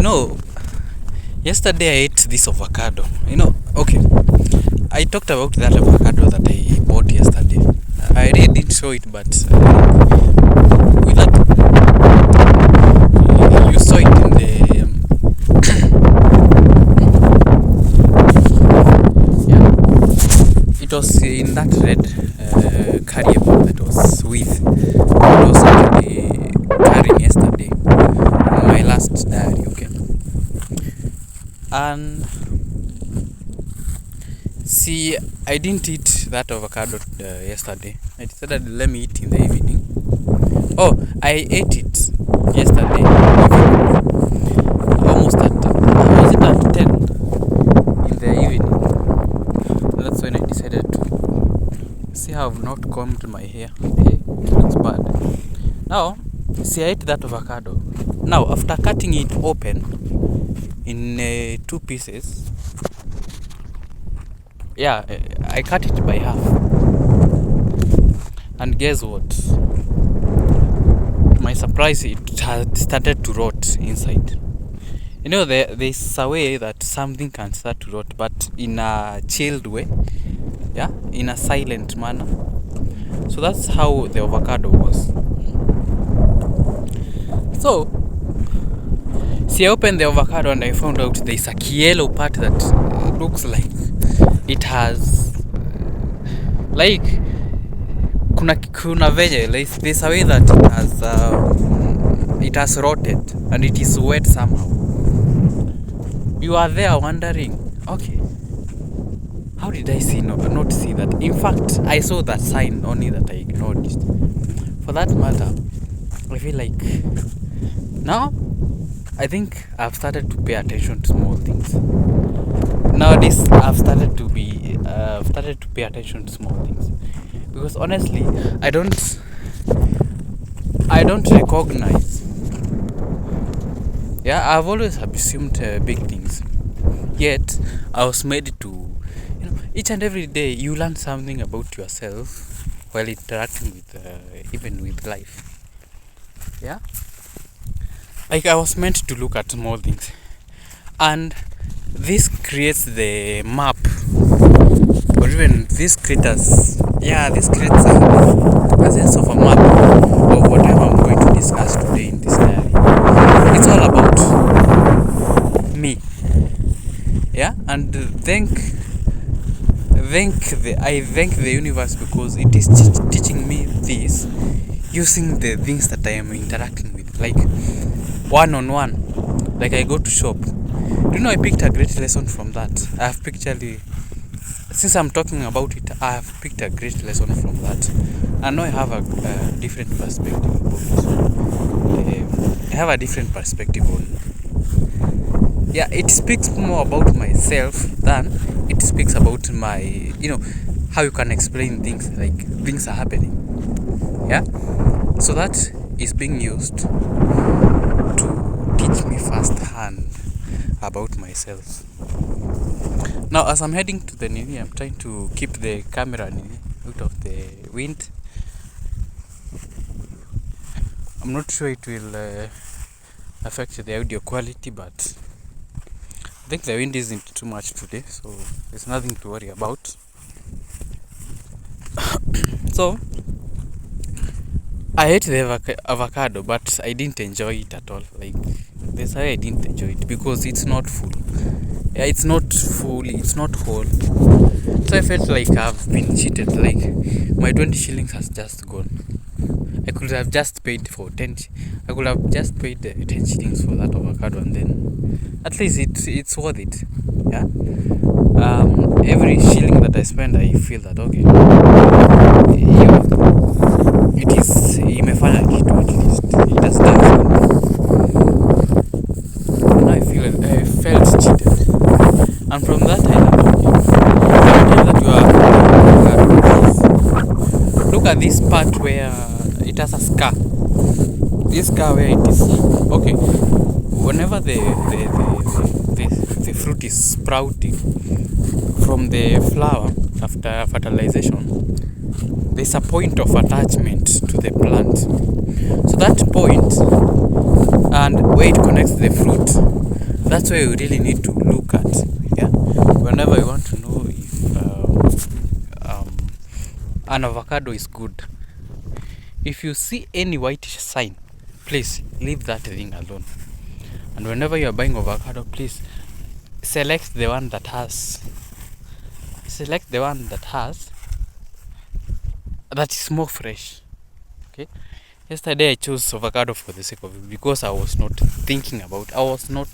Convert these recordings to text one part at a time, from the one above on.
know, yesterday I ate this avocado. Okay, I talked about that avocado that I bought yesterday. I really didn't show it, but with that, you saw it in the yeah. It was in that red carrier bag that was with. I was actually carrying yesterday on my last diary. Okay, and see, I didn't eat that avocado yesterday. I decided let me eat in the evening. Oh, I ate it yesterday. Almost at was it at 10 in the evening? That's when I decided to see how I've not combed my hair. Hey, it looks bad. Now, see, I ate that avocado. Now, after cutting it open in 2 pieces, yeah, I cut it by half. And guess what? My surprise, it had started to rot inside. There's a way that something can start to rot, but in a chilled way, yeah, in a silent manner. So that's how the avocado was. So, see, I opened the avocado and I found out there's a yellow part that looks like it has, like, kuna venye, like, there's a way that it has rotted and it is wet somehow. You are there wondering, okay, how did I not see that? In fact, I saw that sign, only that I ignored it. For that matter, I feel like now I think I've started to pay attention to small things. Nowadays, I've started to pay attention to small things, because honestly, I don't recognize. Yeah, I've always assumed big things. Yet, I was made to, each and every day you learn something about yourself while interacting with, even with life. Yeah? Like, I was meant to look at small things. And this creates the map, or even this creates a sense of a map of whatever I'm going to discuss today in this diary. It's all about me. Yeah, and I thank the universe because it is teaching me this using the things that I am interacting with, like one-on-one. Like, I go to shop. I picked a great lesson from that. Since I'm talking about it, I have picked a great lesson from that. And now I have a different perspective about it. I have a different perspective on it. Yeah, it speaks more about myself than it speaks about my, how you can explain things, like things are happening. Yeah? So that is being used to teach me firsthand about myself. Now, as I'm heading to the Nini, I'm trying to keep the camera out of the wind. I'm not sure it will affect the audio quality, but I think the wind isn't too much today, so there's nothing to worry about. So, I ate the avocado, but I didn't enjoy it at all. Like, that's why I didn't enjoy it, because it's not full. Yeah, it's not full, it's not whole. So I felt like I've been cheated. Like, my 20 shillings has just gone. I could have just paid for 10. I could have just paid 10 shillings for that avocado, and then at least it's worth it. Yeah. Every shilling that I spend, I feel that okay, it is imefanya kitu at least. It has done something. And I felt cheated. And from that I learned, that you are, look at this part where it has a scar. This scar where it is, okay, whenever the fruit is sprouting from the flower after fertilization, there's a point of attachment to the plant. So that point and where it connects the fruit, that's where you really need to look at. Yeah, whenever you want to know if an avocado is good, if you see any whitish sign, please leave that thing alone. And whenever you are buying avocado, please select the one that has that is more fresh. Okay, yesterday I chose avocado for the sake of it, because I was not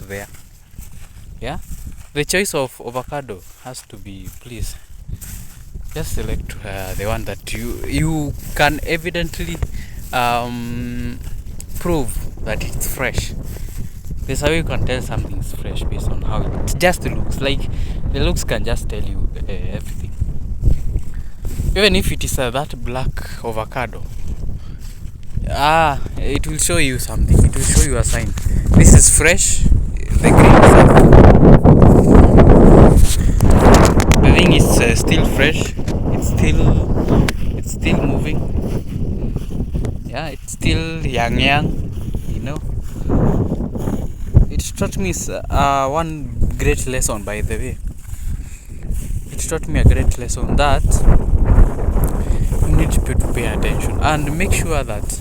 there. Yeah, the choice of avocado has to be, please just select the one that you can evidently prove that it's fresh. There's how you can tell something's fresh based on how it just looks. Like, the looks can just tell you everything. Even if it is that black avocado, it will show you something. It will show you a sign. This is fresh. The green is still fresh. It's still moving. Yeah, it's still young. You know. It taught me one great lesson, by the way. It taught me a great lesson that you need to pay attention and make sure that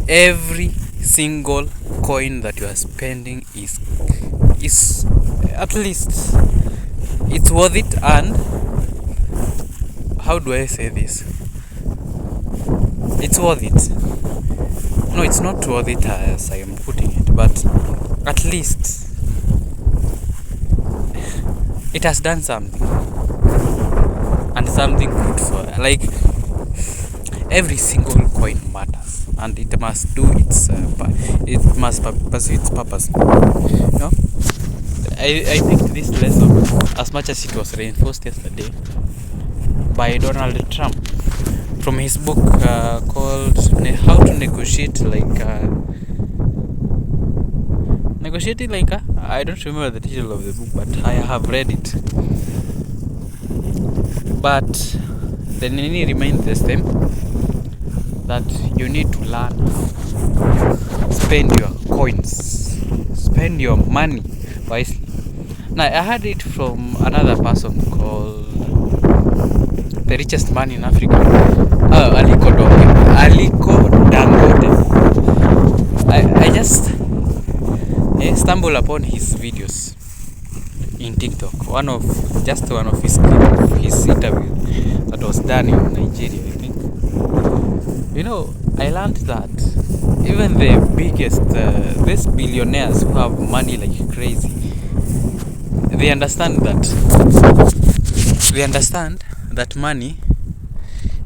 every single coin that you are spending is at least it's worth it. And how do I say this? It's worth it. No, it's not worth it as I am putting it, but at least it has done something, and something good for, like, every single coin matters, and it must do its pursue its purpose. No, I picked this lesson as much as it was reinforced yesterday by Donald Trump from his book called How to Negotiate Like a I don't remember the title of the book, but I have read it. But the Nini reminds the same, that you need to learn how to spend your coins, spend your money wisely. Now, I heard it from another person called the richest man in Africa, Aliko Dangote. I just stumbled upon his videos in TikTok. One of his interviews that was done in Nigeria, I think. You know, I learned that even the biggest, these billionaires who have money like crazy, they understand that money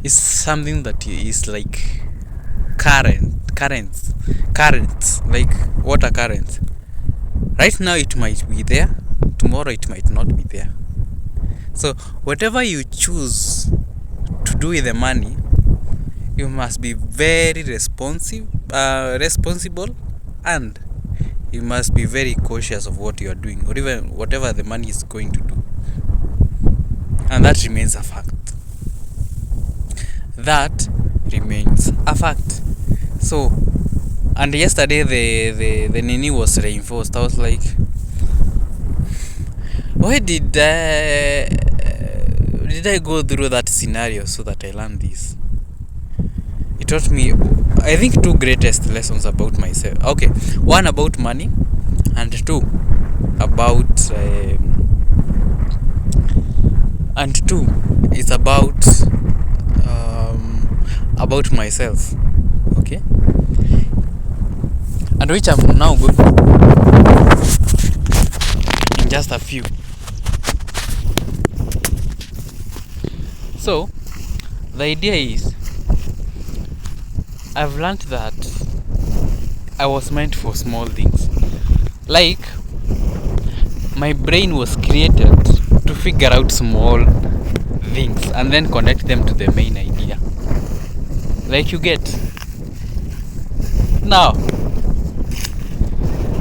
is something that is like currents, like water currents. Right now it might be there, tomorrow it might not be there. So whatever you choose to do with the money, you must be very responsible, and you must be very cautious of what you are doing, or even whatever the money is going to do. And that remains a fact. So, and yesterday the Nini was reinforced. I was like, why did I go through that scenario so that I learned this? It taught me, I think, two greatest lessons about myself. Okay, one about money, and two is about myself. Okay, and which I'm now going in just a few. So the idea is, I've learned that I was meant for small things. Like, my brain was created to figure out small things and then connect them to the main idea. Like, you get. Now,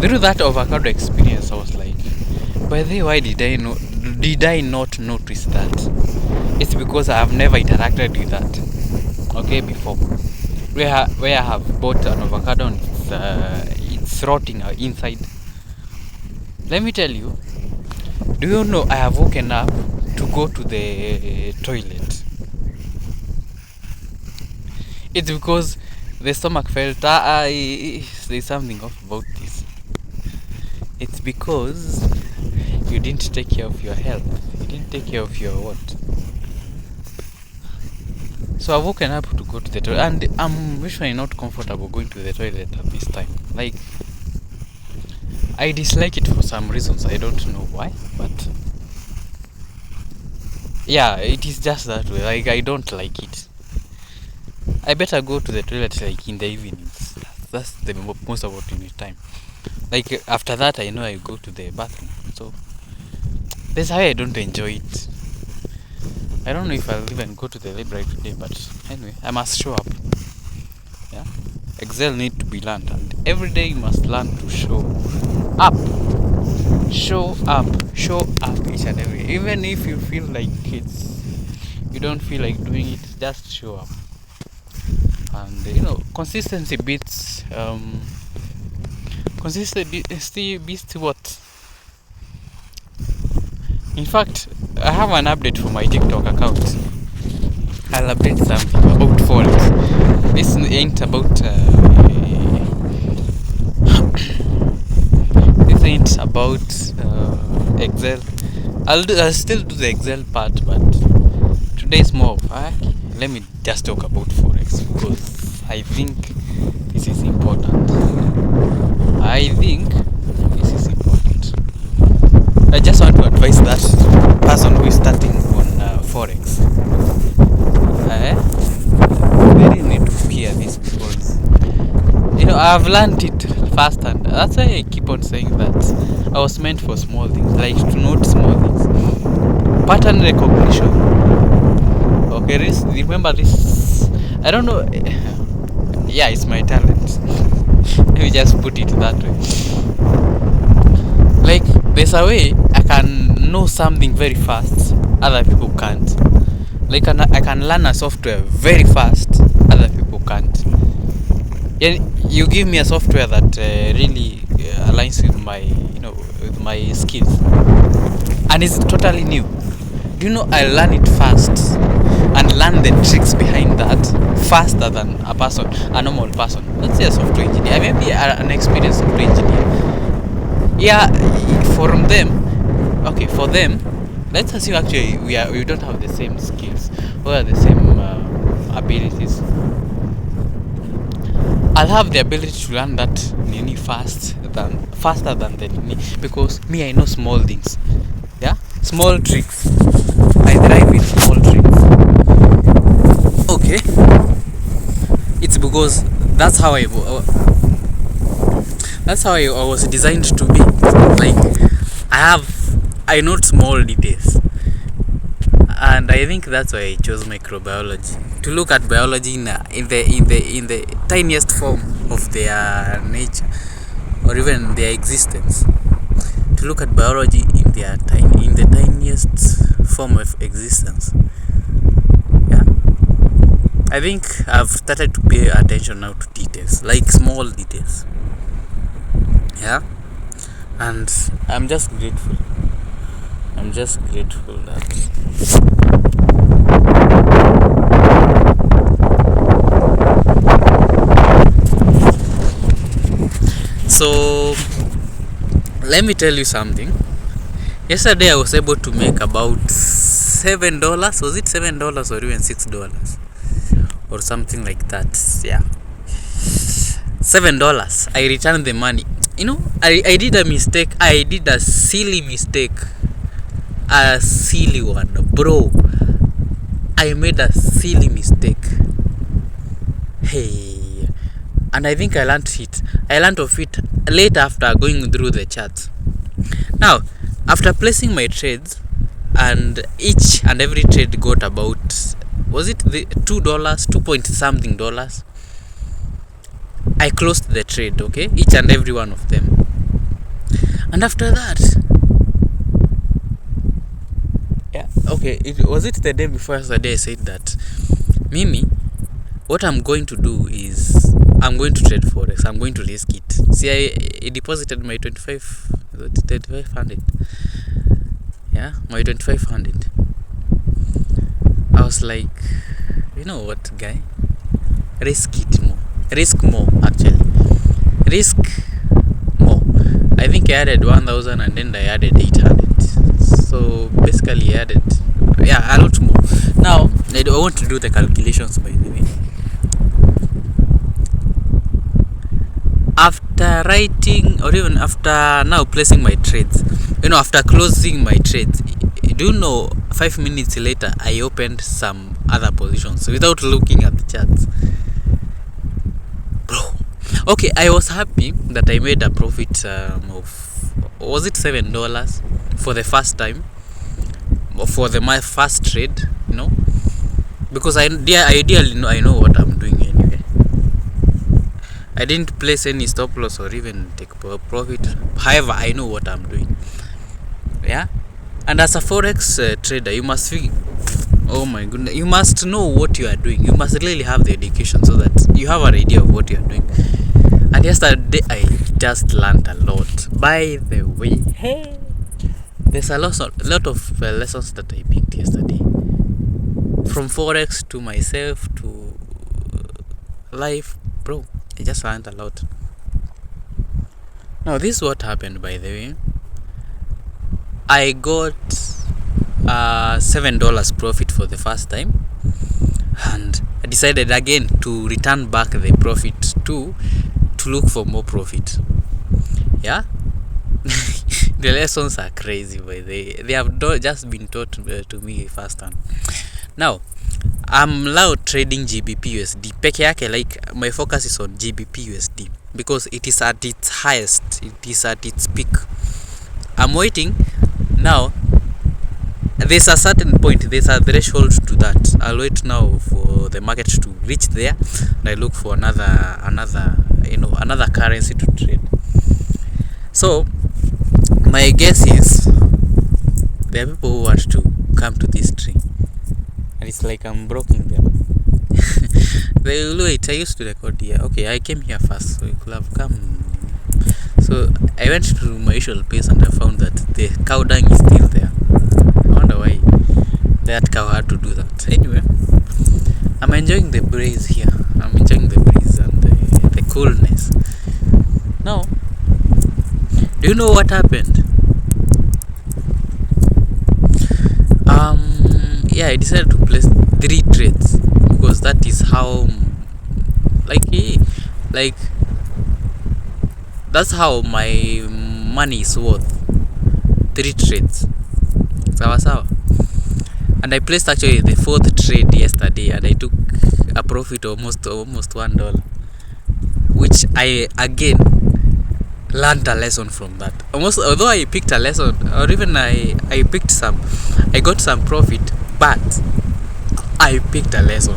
through that avocado experience, I was like, by the way, why did I not notice that? It's because I have never interacted with that. Okay, before where I have bought an avocado and it's rotting inside. Let me tell you, do you know I have woken up to go to the toilet? It's because the stomach felt there's something off about this. It's because you didn't take care of your health. You didn't take care of your what? So I've woken up to go to the toilet, and I'm usually not comfortable going to the toilet at this time. Like, I dislike it for some reasons. I don't know why, but yeah, it is just that way. Like, I don't like it. I better go to the toilet like in the evenings. That's the most opportune time. Like after that, I know I go to the bathroom. So that's how I don't enjoy it. I don't know if I'll even go to the library today, but anyway, I must show up. Yeah, Excel need to be learned, and every day you must learn to show up. Show up. Show up each and every day. Even if you feel like you don't feel like doing it, just show up. And consistency beats what? In fact, I have an update for my TikTok account. I'll update something about Forex. This ain't about this ain't about Excel. I'll still do the Excel part, but today's more of let me just talk about Forex because I think this is important. I just want to advise that person who is starting on Forex. They really need to hear this because I've learned it fast, and that's why I keep on saying that I was meant for small things, like to note small things, pattern recognition. Okay, remember this. I don't know. Yeah, it's my talent. Let me just put it that way. Like, there's a way I can know something very fast, other people can't. Like, I can learn a software very fast, other people can't. You give me a software that really aligns with my skills, and it's totally new. Do you know I learn it fast and learn the tricks behind that faster than a normal person? Let's say a software engineer, maybe an experienced software engineer. Yeah, for them, let's assume actually we don't have the same skills or the same abilities. I'll have the ability to learn that nini faster than the nini, because me, I know small things. Yeah, small tricks. I thrive with small tricks. Okay, it's because that's how I was designed to be. Like, I know small details, and I think that's why I chose microbiology, to look at biology in the tiniest form of their nature or even their existence. To look at biology in the tiniest form of existence. Yeah, I think I've started to pay attention now to details, like small details. Yeah, and I'm just grateful that so let me tell you something. Yesterday I was able to make about $7. Was it $7 or even $6 or something like that? Yeah, $7. I returned the money. I did a mistake. I did a silly mistake. A silly one, bro. I made a silly mistake. Hey, and I think I learned of it later after going through the charts. Now, after placing my trades, and each and every trade got about, was it the $2, 2 point something dollars? I closed the trade, okay, each and every one of them. And after that, yeah, okay, was it the day before yesterday I said that Mimi, what I'm going to do is I'm going to trade Forex. I'm going to risk it. See, I deposited my 2500. Yeah, my 2500. I was like, you know what, guy? Risk it more. Risk more, actually. Risk more. I think I added 1000 and then I added 800. So basically, I added, yeah, a lot more. Now, I want to do the calculations, by the way. After writing, or even after now placing my trades, after closing my trades, do you know, 5 minutes later I opened some other positions without looking at the charts, bro. Okay, I was happy that I made a profit of, was it $7 for the first time, for my first trade, because I know what I'm doing anyway. I didn't place any stop loss or even take profit. However, I know what I'm doing. Yeah, and as a forex trader, you must feel, oh my goodness, you must know what you are doing. You must really have the education so that you have an idea of what you are doing. And yesterday, I just learned a lot. By the way, hey, there's a lot of lessons that I picked yesterday, from forex to myself to life, bro. I just learned a lot. Now, this is what happened, by the way. I got $7 profit for the first time, and I decided again to return back the profit to look for more profit. Yeah. The lessons are crazy, by the way. They have just been taught to me firsthand. Now, I'm now trading GBP USD. Peke yake, like, my focus is on GBP USD because it is at its highest, it is at its peak. I'm waiting now. There's a certain point, there's a threshold to that. I'll wait now for the market to reach there, and I look for another currency to trade. So my guess is there are people who want to come to this tree, and it's like I'm blocking them. They will wait. I used to record here. Okay, I came here first, so you could have come. So I went to my usual place and I found that the cow dung is still there. I wonder why that cow had to do that. Anyway, I'm enjoying the breeze here. I'm enjoying the breeze and the coolness. Now, do you know what happened? Yeah, I decided to place 3 trades because that is how, like that's how my money is worth. 3 trades. Sawa. And I placed actually the 4th trade yesterday, and I took a profit of almost $1, which I again learned a lesson from that. Although I picked a lesson, or even I picked some, I got some profit, but I picked a lesson.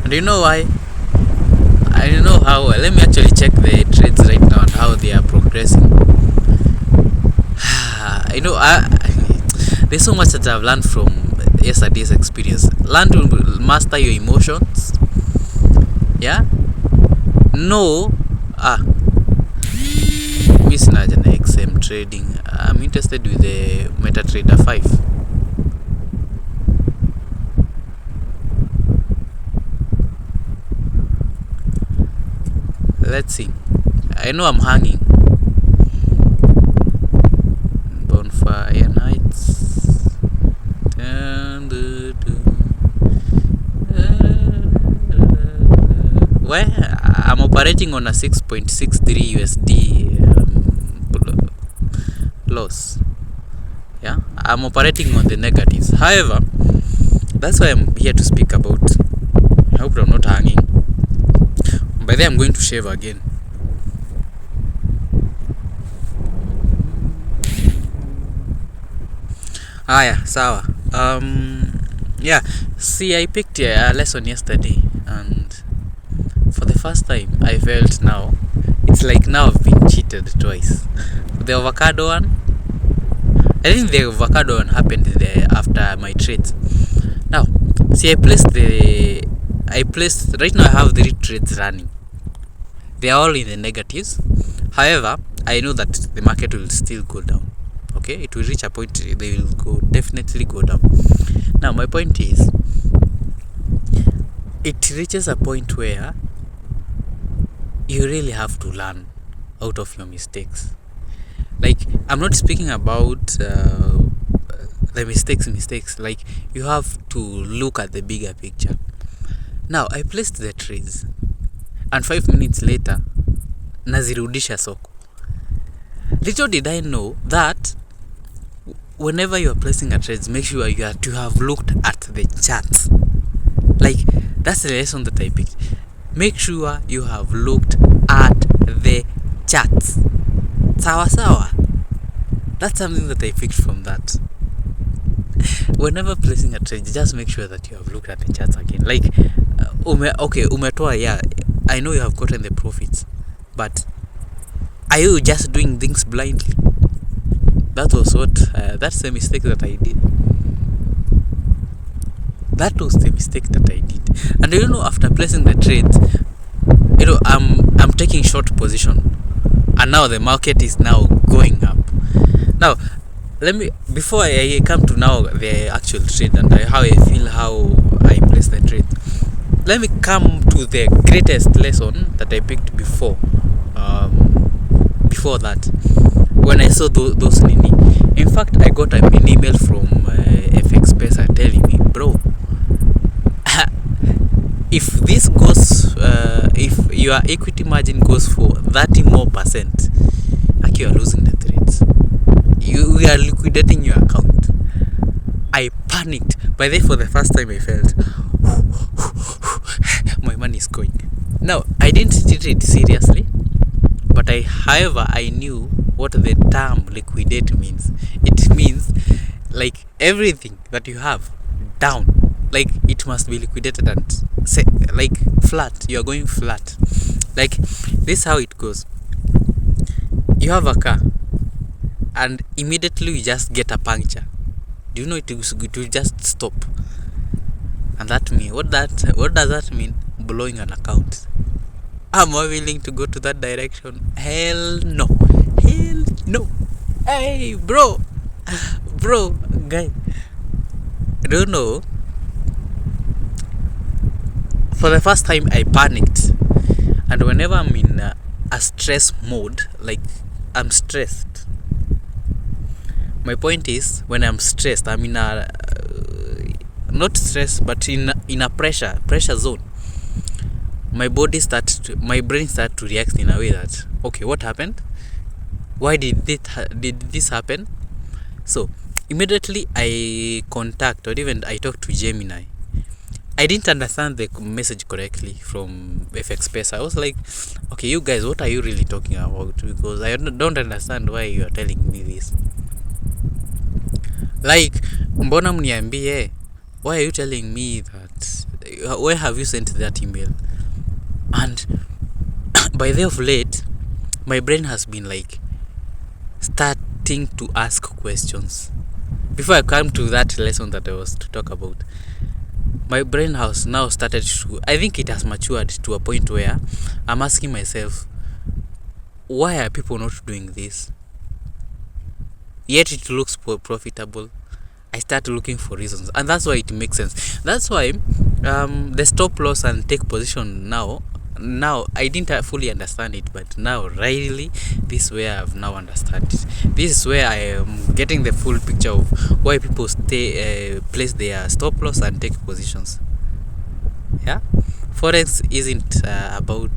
And you know why? I don't know how. Let me actually check the trades right now and how they are progressing. There's so much that I've learned from yesterday's experience. Learn to master your emotions. Yeah. No. Miss Najana XM trading. I'm interested with the MetaTrader 5. Let's see. I know I'm hanging. Bonfire nights. Well, I'm operating on a 6.63 USD loss. Yeah, I'm operating on the negatives. However, that's why I'm here to speak about. I hope I'm not hanging. By then I'm going to shave again. Sawa. Yeah, see, I picked a lesson yesterday, and for the first time I felt now it's like now I've been cheated twice. The avocado one, I think the avocado one happened there after my trades. Now, see, I placed the I placed, right now I have 3 trades running. They are all in the negatives. However, I know that the market will still go down. Okay, it will reach a point they will definitely go down. Now my point is, it reaches a point where you really have to learn out of your mistakes. Like, I'm not speaking about the mistakes. Like, you have to look at the bigger picture. Now I placed the trades and 5 minutes later nazirudisha soko. Little did I know that whenever you are placing a trades, make sure you have looked at the charts. Like, that's the lesson that I picked. Make sure you have looked at the charts. Sawa. That's something that I picked from that. Whenever placing a trade, just make sure that you have looked at the charts again. Like, umetoa, yeah, I know you have gotten the profits, but are you just doing things blindly? That's the mistake that I did. That was the mistake that I did. And after placing the trades, I'm taking short position, and now the market is now going up. Now, before I come to now the actual trade and how I feel, how I place the trade, let me come to the greatest lesson that I picked before. Before that, when I saw those nini, in fact, I got an email from FX Pesa telling me, bro, if this goes, if your equity margin goes for 30 more percent, you are losing the trades. We are liquidating your account. I panicked. By then, for the first time, I felt my money is going. Now, I didn't take it seriously, but however, I knew what the term liquidate means. It means like everything that you have down, like it must be liquidated and say like flat. You are going flat. Like, this is how it goes. You have a car, and immediately you just get a puncture. Do you know it will just stop? And that means what does that mean? Blowing an account. Am I willing to go to that direction? Hell no. Hey, bro, guy, I don't know. For the first time, I panicked, and whenever I'm in a stress mode, like I'm stressed. My point is, when I'm stressed, I'm in a not stress, but in a pressure zone. My brain start to react in a way that, okay, what happened? Why did this happen? So immediately I talk to Gemini. I didn't understand the message correctly from FX Pesa. I was like, okay, you guys, what are you really talking about? Because I don't understand why you are telling me this. Like, mbona mniambie? Why are you telling me that? Where have you sent that email? And by the of late, my brain has been like starting to ask questions. Before I come to that lesson that I was to talk about, my brain has now started to, I think it has matured to a point where I'm asking myself, why are people not doing this? Yet it looks profitable. I start looking for reasons, and that's why it makes sense. That's why the stop loss and take position now I didn't fully understand it, but now really this is where I've now understand it. This is where I am getting the full picture of why people place their stop loss and take positions. Yeah, Forex isn't about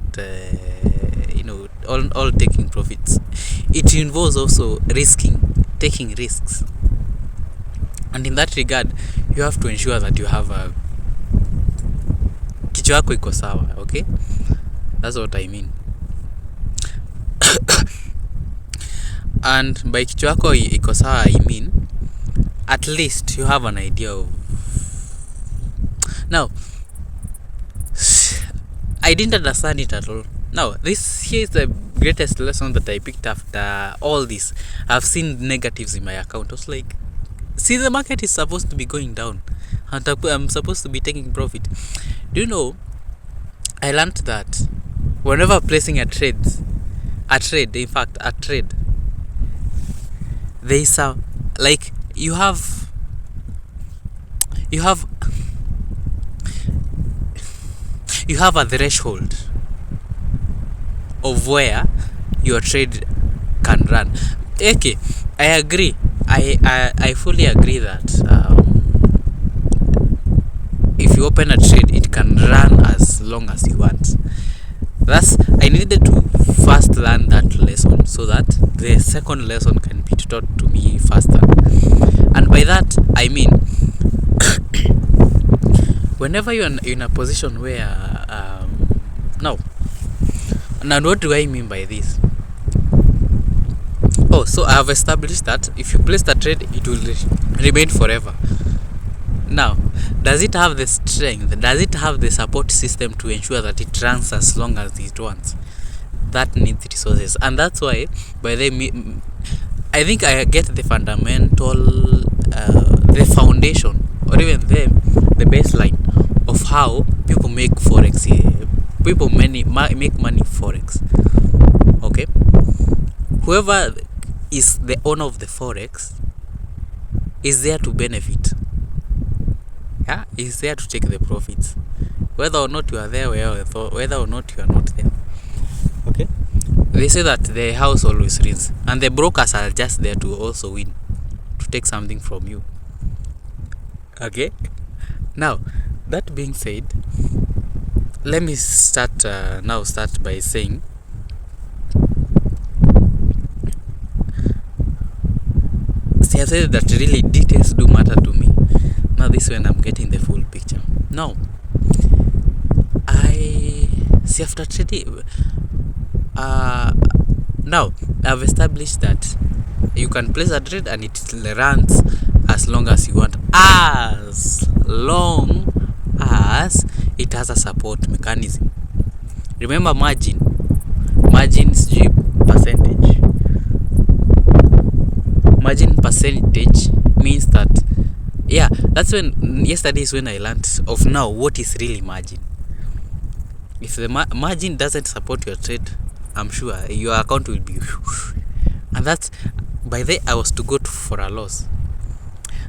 all taking profits. It involves also taking risks, and in that regard you have to ensure that you have a kichwa yako iko sawa. Okay, that's what I mean. And by kichwa yako iko sawa, I mean at least you have an idea of. Now, I didn't understand it at all. Now, here is the lesson that I picked after all this. I've seen negatives in my account. I was like, See, the market is supposed to be going down, and I'm supposed to be taking profit. Do you know? I learned that whenever placing a trade, in fact, a trade, there is a, like, you have you have a threshold of where your trade can run. Okay, I agree. I fully agree that if you open a trade, it can run as long as you want. Thus, I needed to first learn that lesson so that the second lesson can be taught to me faster. And by that, I mean, whenever you're in a position where, now, what do I mean by this? Oh, so I have established that if you place the trade, it will remain forever. Now, does it have the strength? Does it have the support system to ensure that it runs as long as it wants? That needs resources, and that's why, by the I think I get the fundamental, the foundation, or even the baseline of how people make forex. People make money forex. Okay, whoever is the owner of the forex is there to benefit. Yeah, is there to take the profits, whether or not you are there, whether or not you are not there. Okay, they say that the house always wins, and the brokers are just there to also win, to take something from you. Okay, now that being said, let me start by saying, see, I said that really details do matter to me. Now this is when I'm getting the full picture. Now, I see, after trading, now I've established that you can place a trade and it runs as long as you want, as long as it has a support mechanism. Remember, margins percentage. Margin percentage means that, yeah, that's when, yesterday is when I learned of now what is really margin. If the margin doesn't support your trade, I'm sure your account will be and that's, by the way, I was to go for a loss.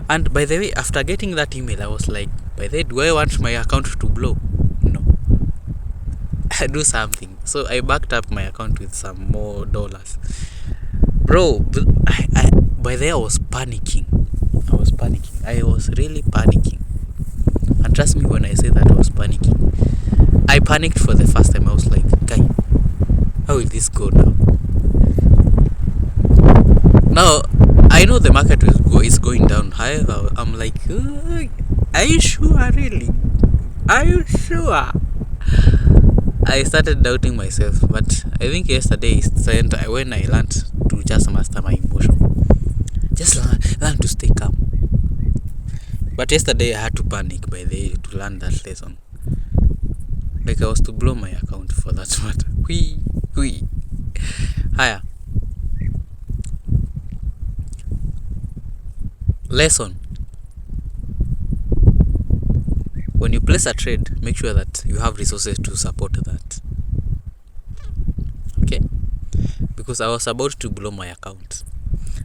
And by the way, after getting that email, I was like, by the way, do I want my account to blow? No. I do something. So I backed up my account with some more dollars. Bro, by the way, I was panicking. I was really panicking. And trust me when I say that I was panicking. I panicked for the first time. I was like, guy, how will this go now? Now, I know the market is going down. However, I'm like, are you sure, really? Are you sure? I started doubting myself, but I think yesterday is when I learned to just master my emotion. Just learn to stay calm. But yesterday I had to panic, by the way, to learn that lesson. Like, I was to blow my account for that matter. Whee. Higher. Lesson. When you place a trade, make sure that you have resources to support that. Okay? Because I was about to blow my account.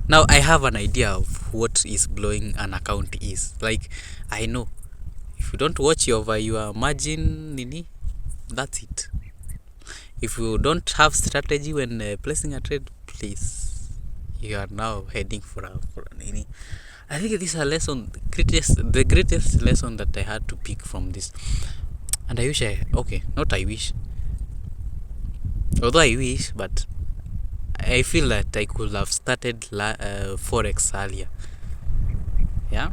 Now I have an idea of what is blowing an account is. Like, I know. If you don't watch your margin, that's it. If you don't have strategy when placing a trade, please, you are now heading for an. I think this is a lesson, the greatest lesson that I had to pick from this. And I wish although I wish, but I feel that I could have started Forex earlier. Yeah.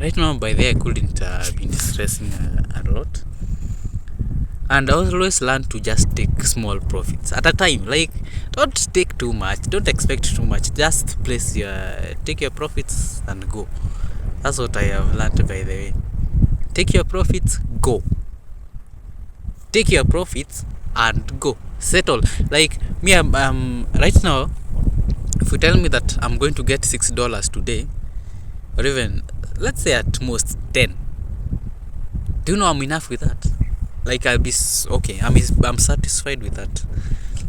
Right now, by there, I couldn't be stressing a lot. And I always learn to just take small profits at a time. Like, don't take too much. Don't expect too much. Just take your profits and go. That's what I have learned, by the way. Take your profits, go. Take your profits and go. Settle. Like me, I'm right now. If you tell me that I'm going to get $6 today, or even let's say at most 10. Do you know I'm enough with that? Like I'll be okay. I'm satisfied with that.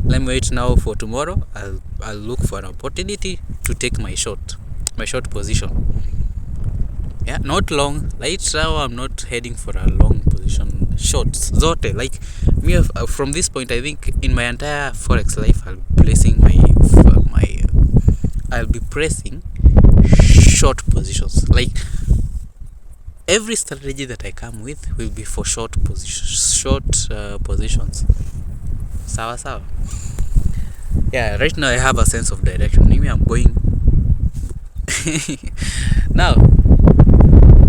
Let me wait now for tomorrow. I'll look for an opportunity to take my short position. Yeah, not long. Right now I'm not heading for a long position. Shorts, zote. Like me, from this point, I think in my entire forex life, I'll be pressing short positions. Like every strategy that I come with will be for short positions. Sawa. Yeah, right now I have a sense of direction. Maybe I'm going. Now,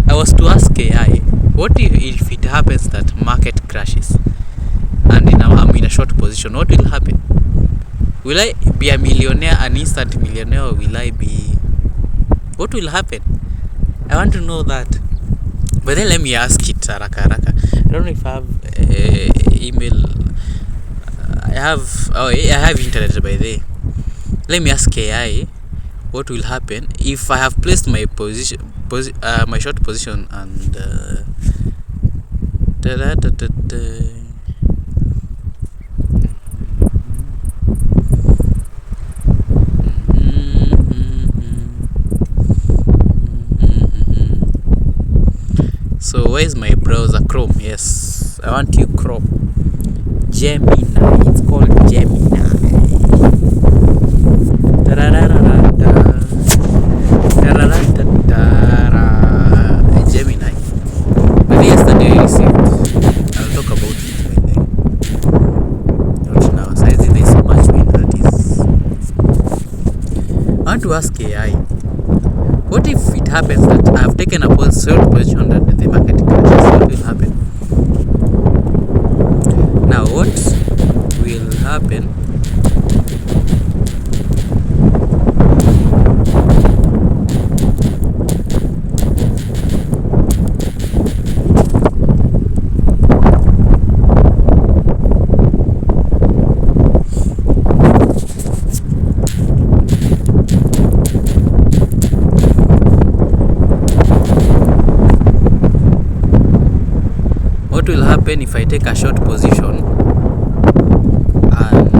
I was to ask AI, what if it happens that market crashes and I'm in a short position? What will happen? Will I be a millionaire, an instant millionaire, or will I be... What will happen? I want to know that. But then let me ask it, haraka. I don't know if I have email. I have internet by the way. Let me ask AI what will happen if I have placed my my short position and so where is my browser? Chrome. Yes, I want you Chrome. Gemini. It's called Gemini. Gemini. But yesterday I received. I'll talk about it by then. Not now. Since there's so much wind that is. I want to ask AI. What if it happens that I've taken a short position and the market crashes? What will happen? Now, what will happen? What will happen if I take a short position and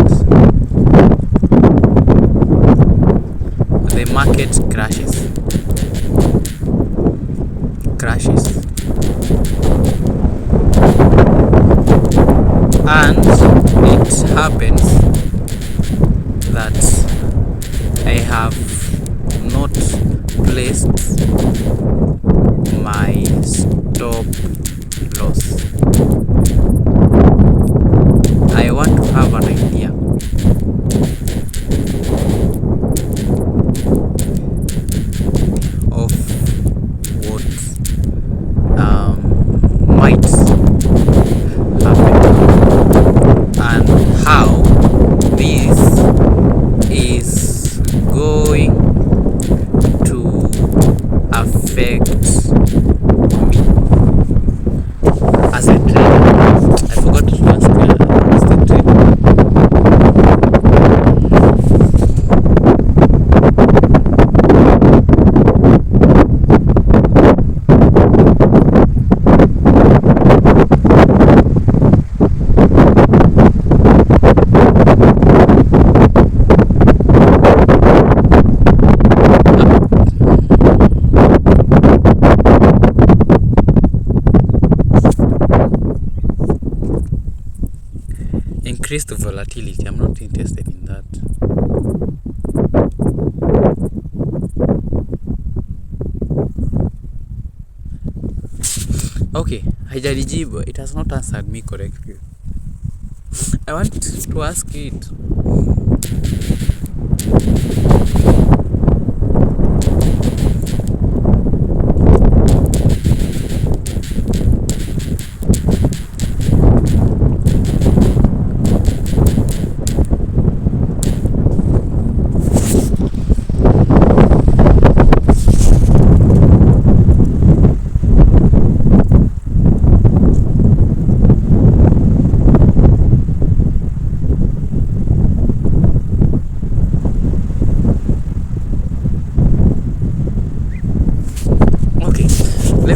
the market crashes and it happens that I have not placed my stop loss? I want to have an idea of what might happen and how this is going to affect me as a trader. I forgot to ask as the trader. Increased volatility. I'm not interested in that. Okay, hajalijibu. It has not answered me correctly. I want to ask it.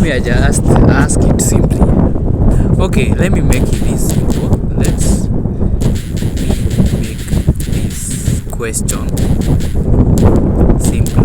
me just ask it simply. Okay, let me make it this simple. Let's make this question simple.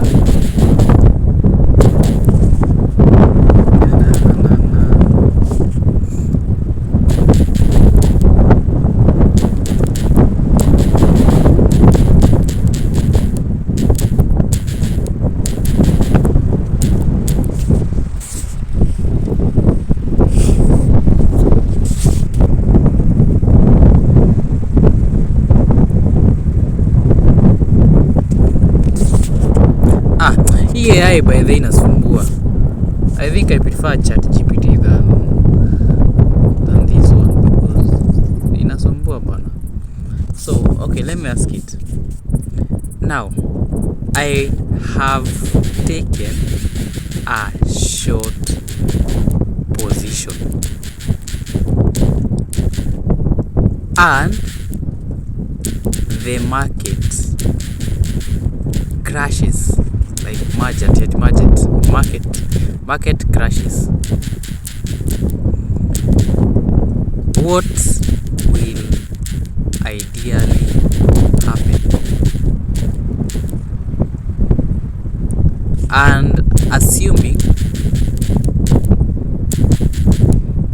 Hii AI by the way inasumbua. I think I prefer ChatGPT than this one because inasumbua bana. So, okay, let me ask it. Now, I have taken a short position and the market crashes, like market crashes. What will ideally happen? And assuming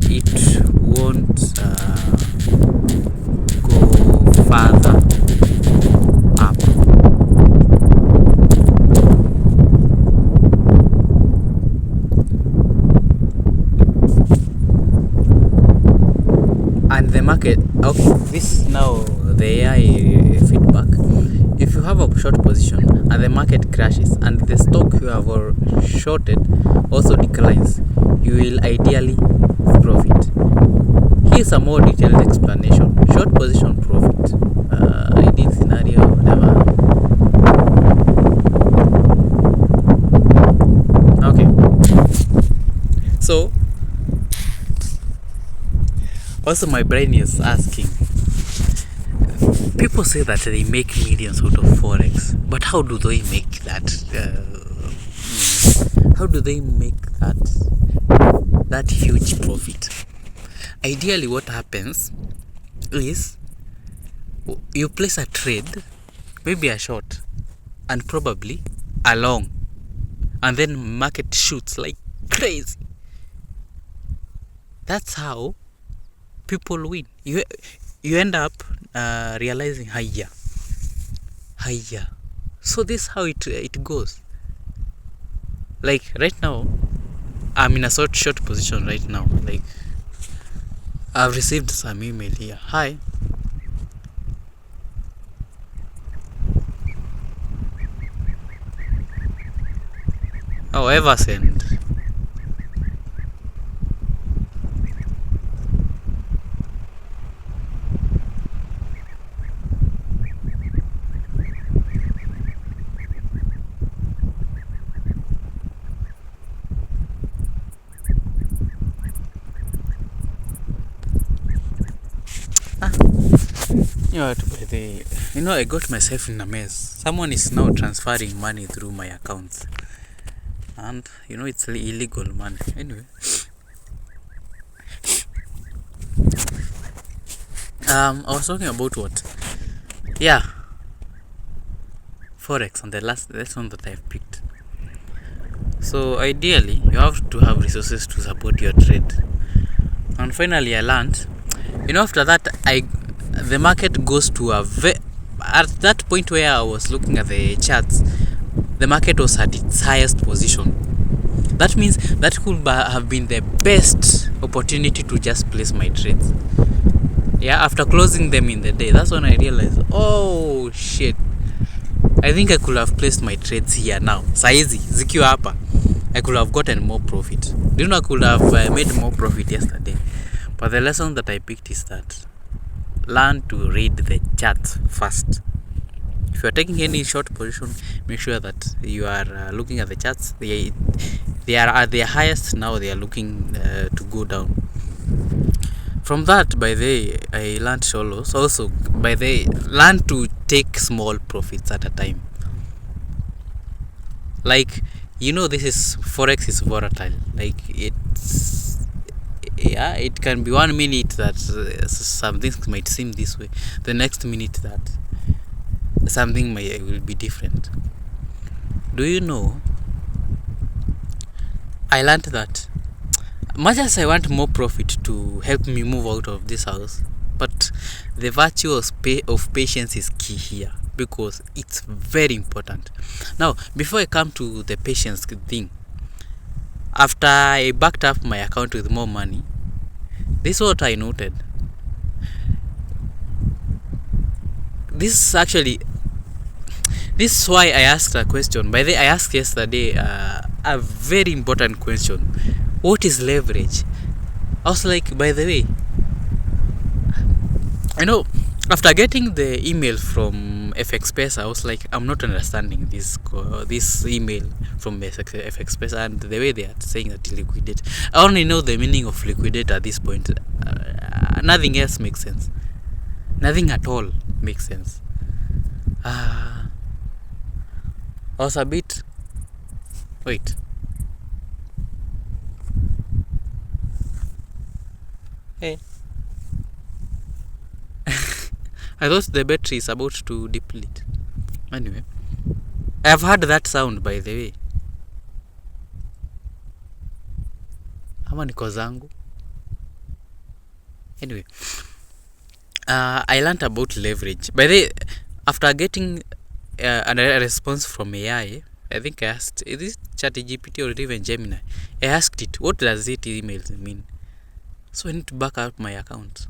it won't go further up, and the market, okay, this now the AI feedback. If you have a short position and the market crashes and the stock you have shorted also declines, you will ideally profit. Here's a more detailed explanation. Short position profit, ideal scenario, whatever. Okay, so also my brain is asking, people say that they make millions out of Forex, but how do they make that? How do they make that huge profit? Ideally, what happens is you place a trade, maybe a short, and probably a long, and then market shoots like crazy. That's how people win. You end up realizing higher. So this is how it goes. Like right now, I'm in a short position right now. Like I've received some email here. Hi. Oh, ever send. I got myself in a mess. Someone is now transferring money through my accounts, and it's illegal money. Anyway, I was talking about what? Yeah, Forex, and the last lesson that I've picked. So ideally, you have to have resources to support your trade. And finally, I learned. After that, the market goes to at that point where I was looking at the charts, the market was at its highest position. That means that could have been the best opportunity to just place my trades. Yeah, after closing them in the day, that's when I realized, oh shit, I think I could have placed my trades here now. Saizi zikiwa hapa, I could have gotten more profit. I could have made more profit yesterday. But the lesson that I picked is that learn to read the charts first. If you are taking any short position, make sure that you are looking at the charts. They are at their highest now. They are looking to go down. From that, by the way, I learned solos. Also, by the way, learn to take small profits at a time. Like You know, this is Forex is volatile. Like it's, yeah, it can be 1 minute that some things might seem this way, the next minute that something will be different. Do you know, I learned that much as I want more profit to help me move out of this house, but the virtue of patience is key here, because it's very important. Now, before I come to the patience thing, after I backed up my account with more money, this is what I noted. This is why I asked a question. By the way, I asked yesterday a very important question. What is leverage? I was like, by the way, after getting the email from FXPesa, I was like, I'm not understanding this email from FXPesa and the way they are saying that liquidate. I only know the meaning of liquidate at this point. Nothing else makes sense. Nothing at all makes sense. I was a bit. Wait. Hey. I thought the battery is about to deplete. Anyway, I have heard that sound, by the way. Ama niko zangu. Anyway, I learned about leverage. By the way, after getting a response from AI, I think I asked, is this ChatGPT or even Gemini? I asked it, what does it emails mean? So I need to back up my account.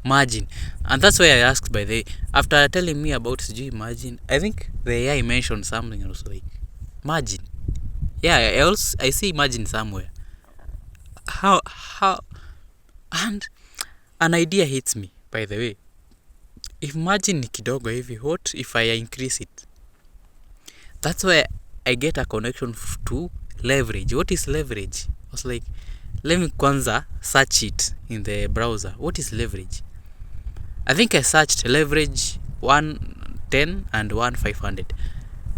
Margin. And that's why I asked, by the way, after telling me about margin, I think the AI mentioned something else like margin. Yeah, I see margin somewhere. How and an idea hits me, by the way. If margin ni kidogo hivi, what if I increase it? That's why I get a connection to leverage. What is leverage? I was like, let me kwanza search it in the browser. What is leverage? I think I searched leverage 110 and 1500.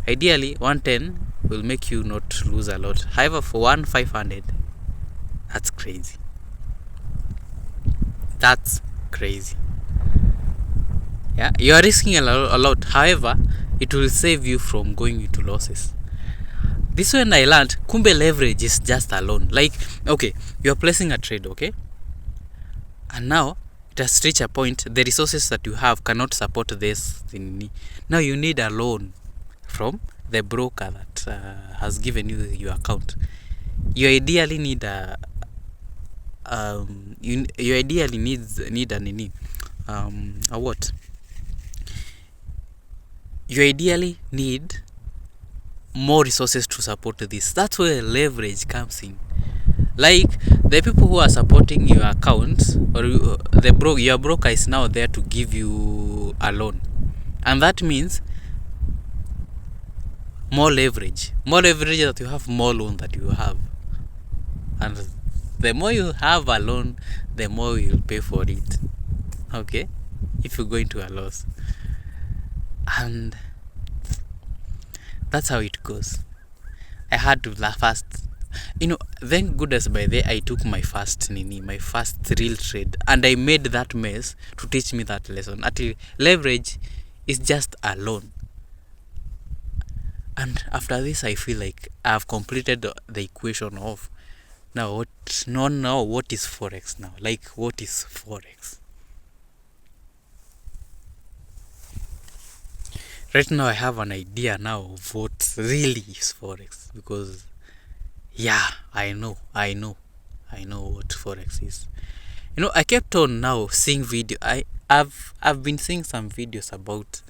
Ideally, 110 will make you not lose a lot. However, for 1500, that's crazy. That's crazy. Yeah, you are risking a lot. However, it will save you from going into losses. This one I learned, kumbe leverage is just a loan. Like, okay, you are placing a trade, okay? And now, it has reached a point, the resources that you have cannot support this thing. Now you need a loan from the broker that has given you your account. You ideally need a you ideally need a what? You ideally need more resources to support this. That's where leverage comes in. Like the people who are supporting your account, or your broker is now there to give you a loan, and that means more leverage that you have, more loan that you have, and the more you have a loan, the more you'll pay for it. Okay, if you go into a loss, and that's how it goes. I had to laugh fast. Thank goodness by the I took my first real trade, and I made that mess to teach me that lesson. Until leverage is just a loan. And after this, I feel like I have completed the equation of what is Forex now? Like, what is Forex? Right now, I have an idea now of what really is Forex, because I know what Forex is. I kept on now seeing video. I've been seeing some videos about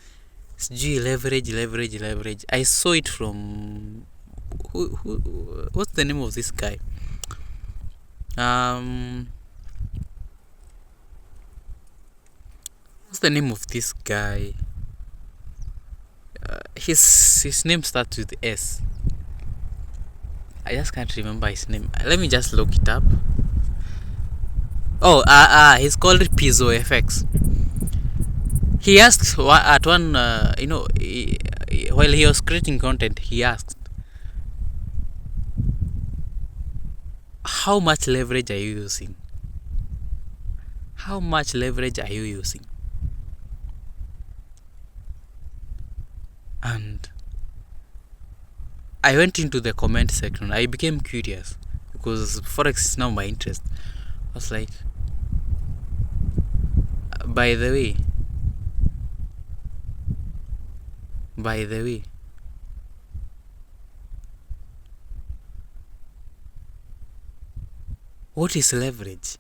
leverage. I saw it from what's the name of this guy? What's the name of this guy? His name starts with S. I just can't remember his name. Let me just look it up. He's called Pizzo FX. He asked at one, while he was creating content, he asked, how much leverage are you using? How much leverage are you using? And I went into the comment section. I became curious because Forex is now my interest. I was like, by the way, what is leverage?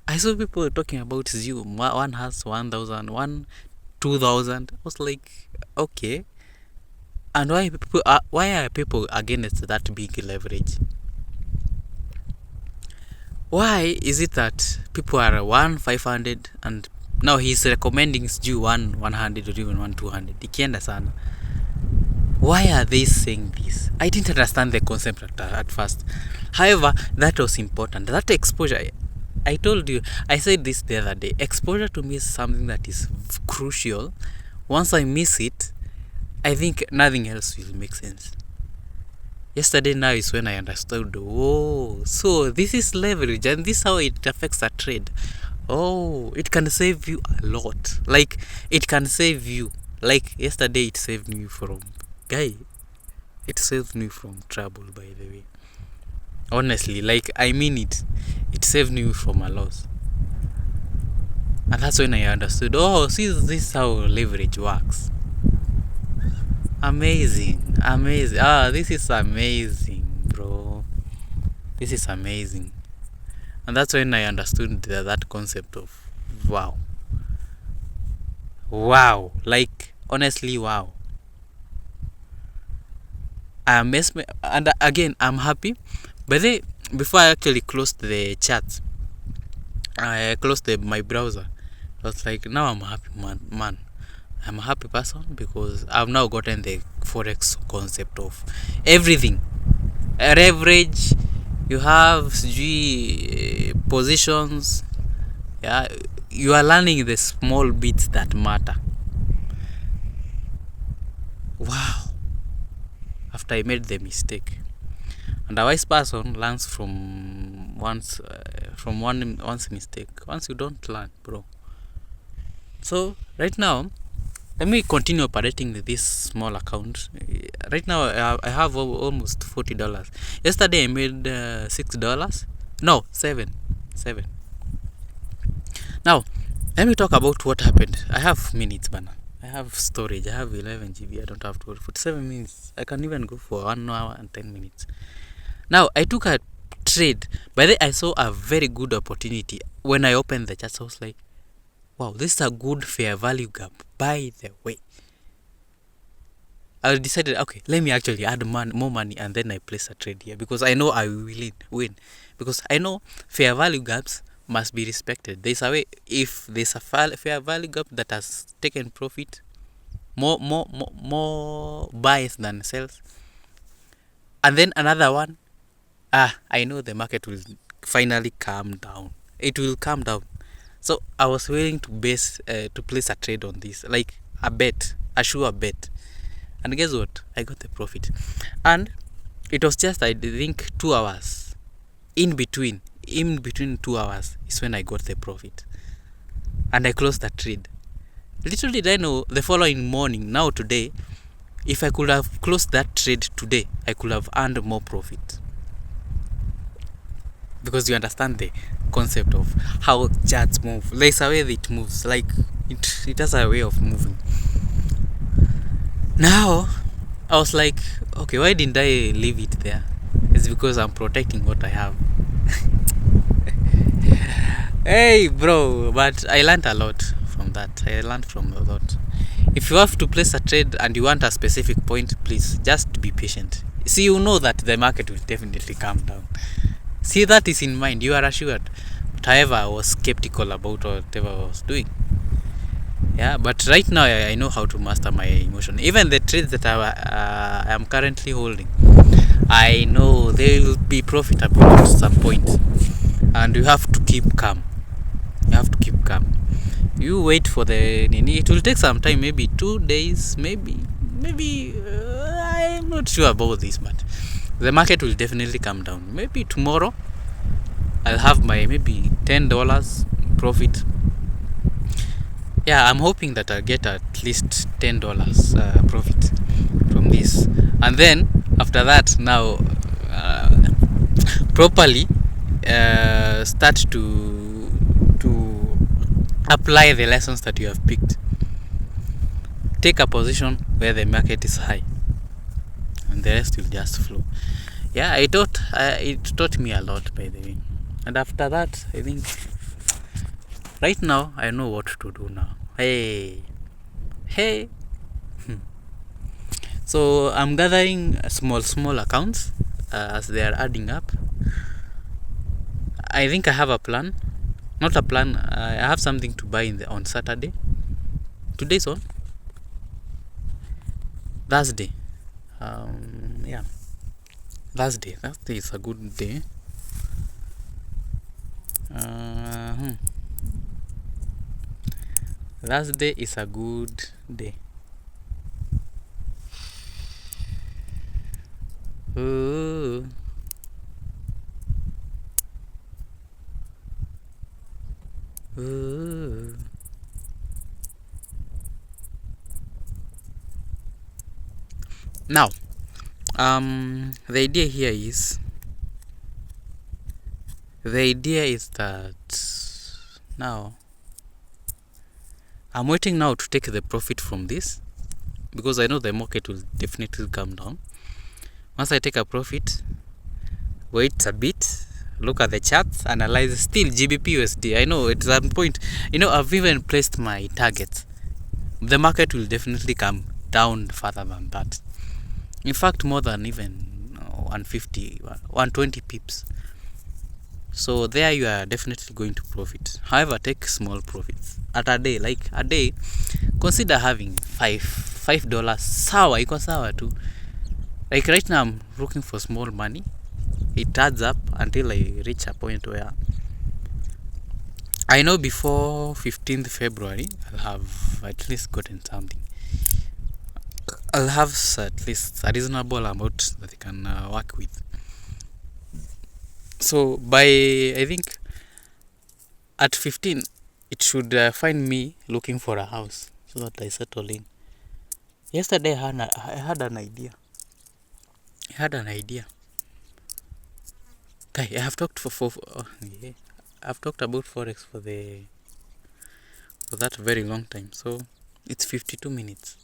I saw people talking about zero. One has 1,000, one 2,000. I was like, okay. And why are people against that big leverage? Why is it that people are 1,500 and now he's recommending due 100 or even 200? Ikienda sana. Why are they saying this? I didn't understand the concept at first. However, that was important. That exposure, I told you, I said this the other day. Exposure to me is something that is crucial. Once I miss it, I think nothing else will make sense. Yesterday now is when I understood, oh, so this is leverage and this is how it affects a trade. Oh, it can save you a lot. Like, it can save you. Like, yesterday it saved me from, it saved me from trouble, by the way. Honestly, like, I mean it. It saved me from a loss. And that's when I understood, oh, see, this is how leverage works. Amazing. This is amazing, bro. This is amazing. And that's when I understood that concept of wow. Like, honestly, wow. And again, I'm happy. But then, before I actually closed the chat, I closed my browser. I was like, now I'm happy, man. I'm a happy person because I've now gotten the Forex concept of everything. Leverage, you have positions. Yeah, you are learning the small bits that matter. Wow. After I made the mistake. And a wise person learns from one's mistake. Once you don't learn, bro. So right now, let me continue operating this small account. Right now, I have almost $40. Yesterday, I made $6. No, $7. Now, let me talk about what happened. I have minutes, man. I have storage. I have 11 GB. I don't have to worry. 47 minutes. I can even go for 1 hour and 10 minutes. Now, I took a trade. By the way, I saw a very good opportunity. When I opened the chart, I was like, wow, this is a good fair value gap. By the way, I decided, okay, let me actually add more money and then I place a trade here because I know I will win. Because I know fair value gaps must be respected. There's a way, if there's a fair value gap that has taken profit, more buys than sells, and then another one, I know the market will finally calm down. It will calm down. So I was willing to place a trade on this, like a sure bet. And guess what? I got the profit. And it was just, I think, 2 hours. In between 2 hours is when I got the profit. And I closed the trade. Little did I know, the following morning, now today, if I could have closed that trade today, I could have earned more profit. Because you understand the concept of how charts move. There's a way that it moves. Like, it has a way of moving. Now, I was like, okay, why didn't I leave it there? It's because I'm protecting what I have. Hey, bro, but I learned a lot from that. If you have to place a trade and you want a specific point, please just be patient. See, you know that the market will definitely calm down. See, that is in mind. You are assured. But however, I was skeptical about whatever I was doing. Yeah, but right now I know how to master my emotion. Even the trades that I am currently holding, I know they will be profitable at some point. And you have to keep calm. You wait for it will take some time, maybe 2 days, maybe I'm not sure about this, but the market will definitely come down. Maybe tomorrow I'll have my maybe $10 profit. Yeah, I'm hoping that I'll get at least $10 profit from this, and then after that, now properly start to apply the lessons that you have picked. Take a position where the market is high, and the rest will just flow. Yeah, it taught me a lot, by the way. And after that, I think right now I know what to do now. Hey. So I'm gathering small accounts as they are adding up. I think I have a plan. Not a plan. I have something to buy on Saturday. Today's on Thursday. Yeah, Thursday. Thursday is a good day. Thursday is a good day. Ooh. Ooh. Now, the idea here is that now I'm waiting now to take the profit from this, because I know the market will definitely come down. Once I take a profit, wait a bit, look at the charts, analyze. Still GBP USD, I know at some point, I've even placed my targets. The market will definitely come down further than that. In fact, more than even 150, 120 pips. So there you are definitely going to profit. However, take small profits at a day. Like a day, consider having $5. Sawa, iko sawa too. Like right now, I'm looking for small money. It adds up until I reach a point where I know before 15th February, I'll have at least gotten something. I'll have at least a reasonable amount that I can work with. So by, I think, at 15, it should find me looking for a house so that I settle in. Yesterday I had an idea. Okay, I have talked I've talked about Forex for that very long time. So it's 52 minutes.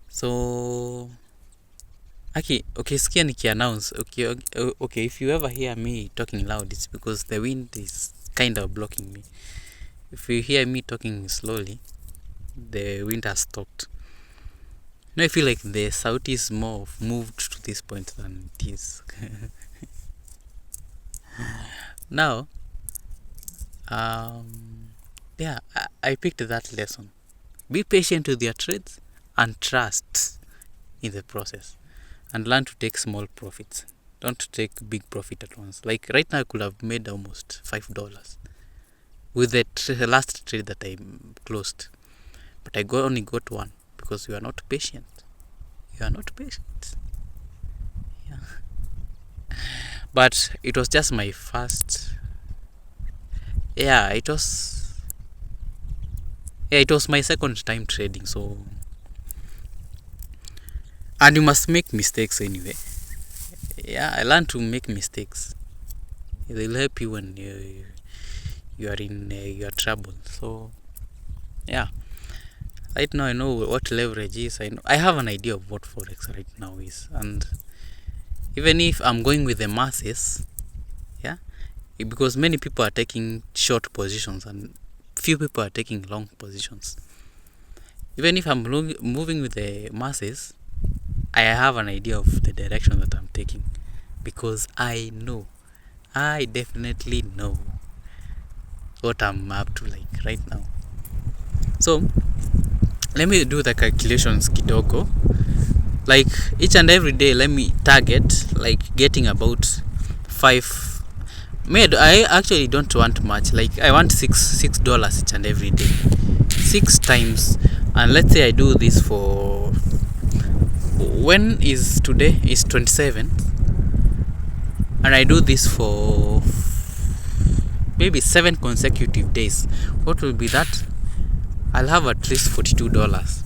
So okay, sikia niki-announce. Okay, if you ever hear me talking loud, it's because the wind is kind of blocking me. If you hear me talking slowly, the wind has stopped. Now I feel like the sound is more moved to this point than it is. Now, yeah, I picked that lesson. Be patient with your trades and trust in the process, and learn to take small profits. Don't take big profit at once. Like right now, I could have made almost $5 with the last trade that I closed, but I only got one because you are not patient. Yeah. But it was just my first. Yeah, it was my second time trading. So, and you must make mistakes anyway. Yeah, I learned to make mistakes. They'll help you when you are in your trouble. So, yeah. Right now I know what leverage is. I have an idea of what Forex right now is, and even if I'm going with the masses, yeah, because many people are taking short positions and few people are taking long positions. Even if I'm moving with the masses, I have an idea of the direction that I'm taking, because I definitely know what I'm up to, like right now. So let me do the calculations kidogo. Like each and every day, let me target like getting about 5. I actually don't want much. Like I want $6 each and every day, 6 times. And let's say I do this for, when is today is 27th, and I do this for maybe 7 consecutive days, what will be that? I'll have at least $42.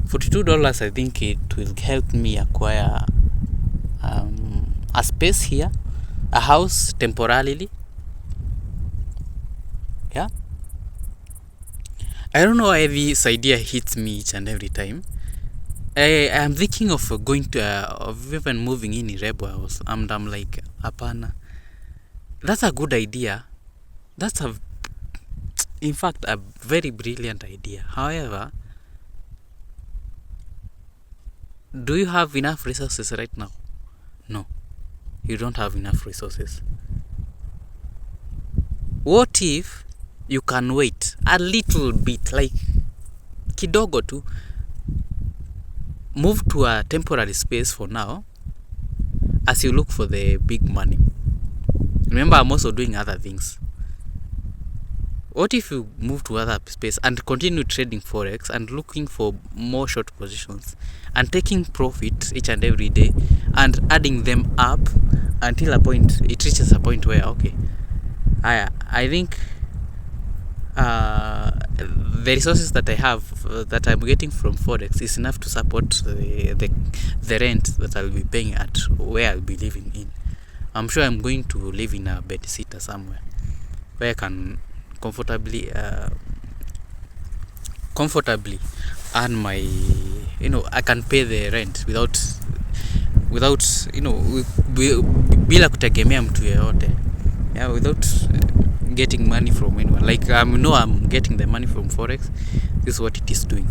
$42, I think it will help me acquire a space here, a house temporarily. Yeah, I don't know why this idea hits me each and every time. I am thinking of going to of even moving in Rebel house, and I'm like, apana, that's a good idea. That's in fact, a very brilliant idea. However, do you have enough resources right now? No, you don't have enough resources. What if you can wait a little bit, like kidogo tu, move to a temporary space for now as you look for the big money? Remember, I'm also doing other things. What if you move to other space and continue trading Forex and looking for more short positions and taking profit each and every day and adding them up until it reaches a point where, okay, I think the resources that I have, that I'm getting from Forex, is enough to support the rent that I'll be paying at where I'll be living in. I'm sure I'm going to live in a bed sitter somewhere where I can comfortably earn my, I can pay the rent without bila kutegemea mtu yeyote, without getting money from anyone. Like, I'm getting the money from Forex. This is what it is doing.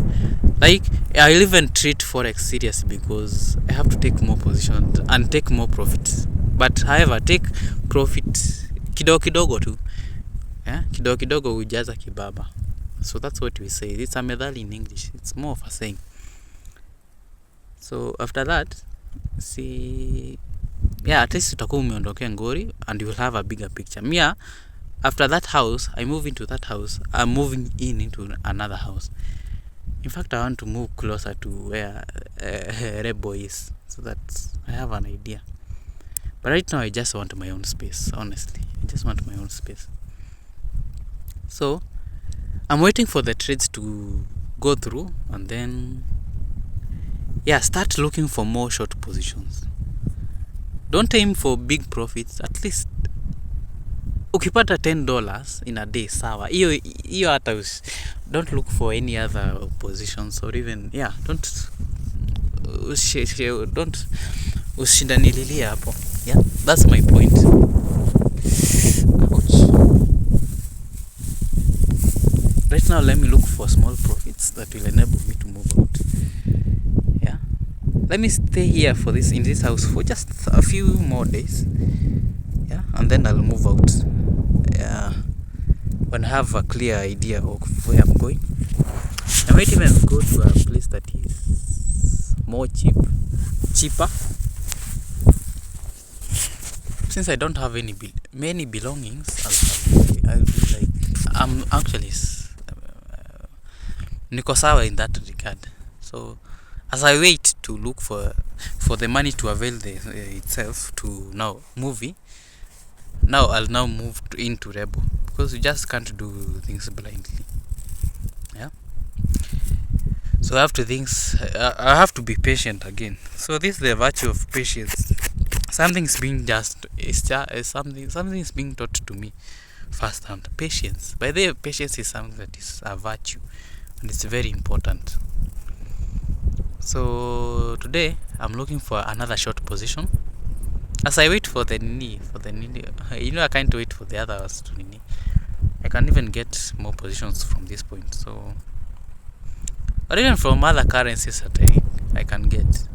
Like, I'll even treat Forex serious because I have to take more positions and take more profits. But however, take profit kidogo tu. Kidogo hujaza kibaba. So that's what we say. It's a method in English. It's more of a saying. So after that, at least utakuwa umeondokea ngori and you will have a bigger picture. After that house, I move into that house, I'm moving into another house. In fact, I want to move closer to where Rebo is, so that I have an idea. But right now, I just want my own space, honestly. I just want my own space. So, I'm waiting for the trades to go through and then, start looking for more short positions. Don't aim for big profits. At least, ukipata $10 in a day, sawa. Iyo hata don't look for any other positions or even, don't ushindanililia hapo. That's my point. Right now, let me look for small profits that will enable me to move out. Let me stay here in this house for just a few more days. And then I'll move out. When I have a clear idea of where I'm going. I might even go to a place that is more cheaper. Since I don't have many belongings, I'll be like, I'm actually niko sawa in that regard. So as I wait to look for the money to avail itself to now I'll move into Rebel, because you just can't do things blindly. So I have to be patient again. So this is the virtue of patience. Something's being taught to me firsthand. Patience. By the way, patience is something that is a virtue, and it's very important. So today I'm looking for another short position. As I wait for the knee, I can't wait for the others to knee. I can even get more positions from this point. So, or even from other currencies that I can get.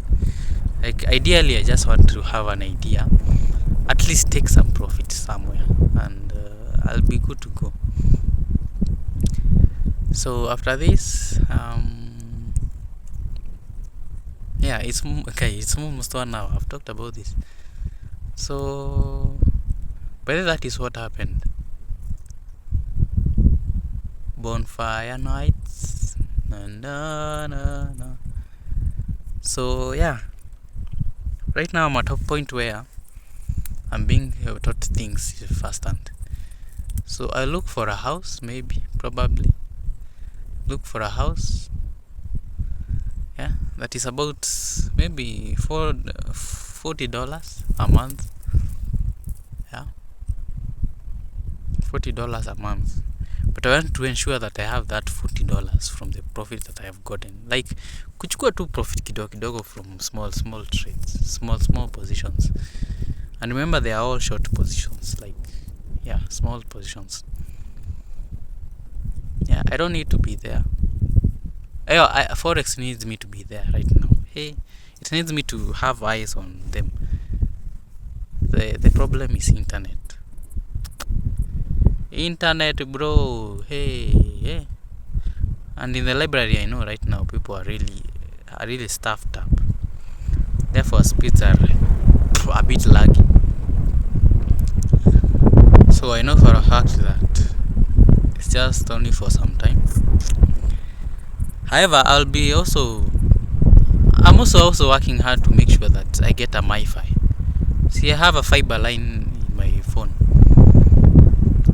Like, ideally, I just want to have an idea, at least take some profit somewhere, and I'll be good to go. So after this, it's almost 1 hour. I've talked about this. So, but that is what happened. Bonfire nights. Na. So right now I'm at a point where I'm being taught things firsthand. So I look for a house, maybe, probably look for a house. Yeah, that is about maybe $40 a month. Yeah, $40 a month. But I want to ensure that I have that $40 from the profit that I have gotten. Like kuchukua tu profit kidogo kidogo from small trades, small positions. And remember, they are all short positions. Like, yeah, small positions. Yeah, I don't need to be there. Forex needs me to be there right now. Hey, it needs me to have eyes on them. The problem is internet, bro. Hey. And in the library, I know right now people are really staffed up. Therefore, speeds are a bit laggy. So I know for a fact that it's just only for some time. However, I'm also working hard to make sure that I get a MiFi. See, I have a fiber line in my phone.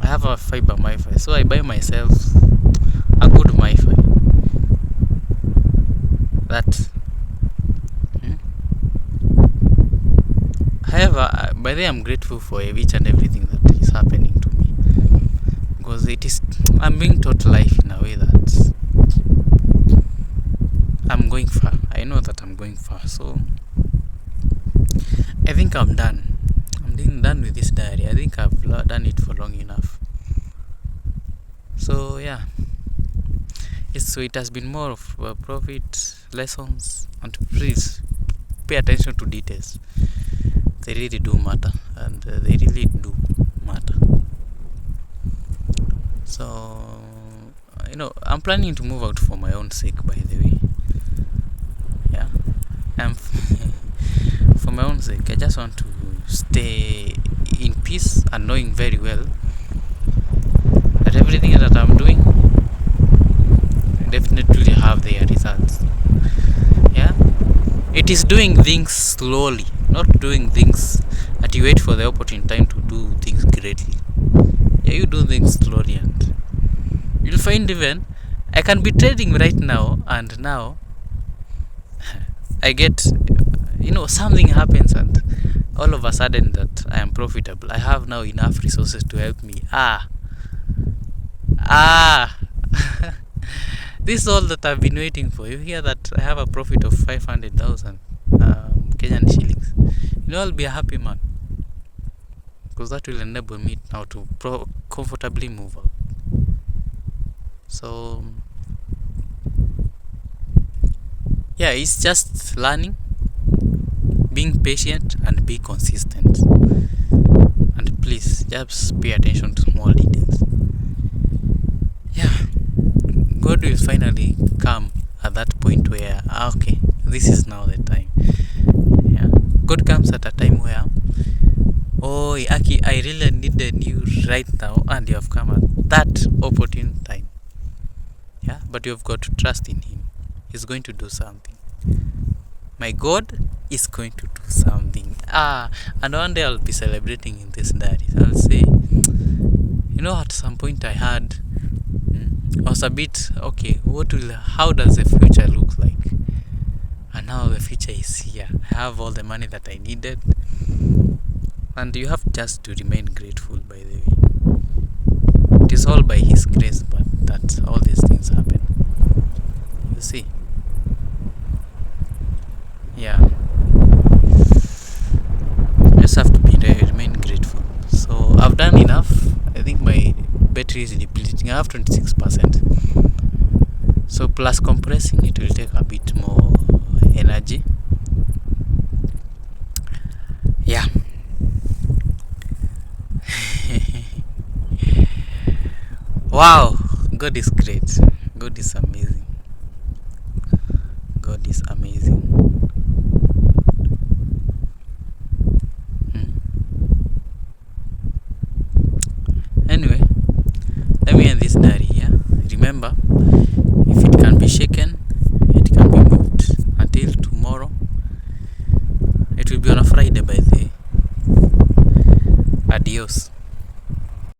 I have a fiber MiFi, so I buy myself a good MiFi. That. However, by the way, I'm grateful for each and everything that is happening to me, because I'm being taught life in a way that I'm going far. I know that I'm going far, so I think I'm done. I'm done with this diary. I think I've done it for long enough. So yeah, it has been more of profit lessons, and please pay attention to details. They really do matter, and they really do matter. So I'm planning to move out for my own sake, by the way. Yeah, I'm for my own sake. I just want to stay in peace and knowing very well that everything that I'm doing definitely have their results. Yeah, it is doing things slowly, not doing things that you wait for the opportune time to do things greatly. Yeah, you do things slowly, and you'll find even I can be trading right now, and now I get, something happens, and all of a sudden that I am profitable. I have now enough resources to help me. This is all that I've been waiting for. You hear that I have a profit of 500,000 Kenyan shillings. I'll be a happy man, because that will enable me now to comfortably move out. So yeah, it's just learning, being patient, and be consistent. And please just pay attention to small details. Yeah, God will finally come at that point where okay, this is now the time. Yeah, God comes at a time where, oh Aki, I really needed you right now, and you have come at that opportune time. Yeah, but you've got to trust in Him. He's going to do something. My God is going to do something. And one day I'll be celebrating in this diary. I'll say, at some point I was a bit, okay, how does the future look like? And now the future is here. I have all the money that I needed. And you have just to remain grateful, by the way. It is all by His grace, but that all these things happen. You see? Yeah. Just have to remain grateful. So I've done enough. I think my battery is depleting. I have 26%. So plus compressing, it will take a bit more energy. Yeah. Wow, God is great. God is amazing. God is amazing.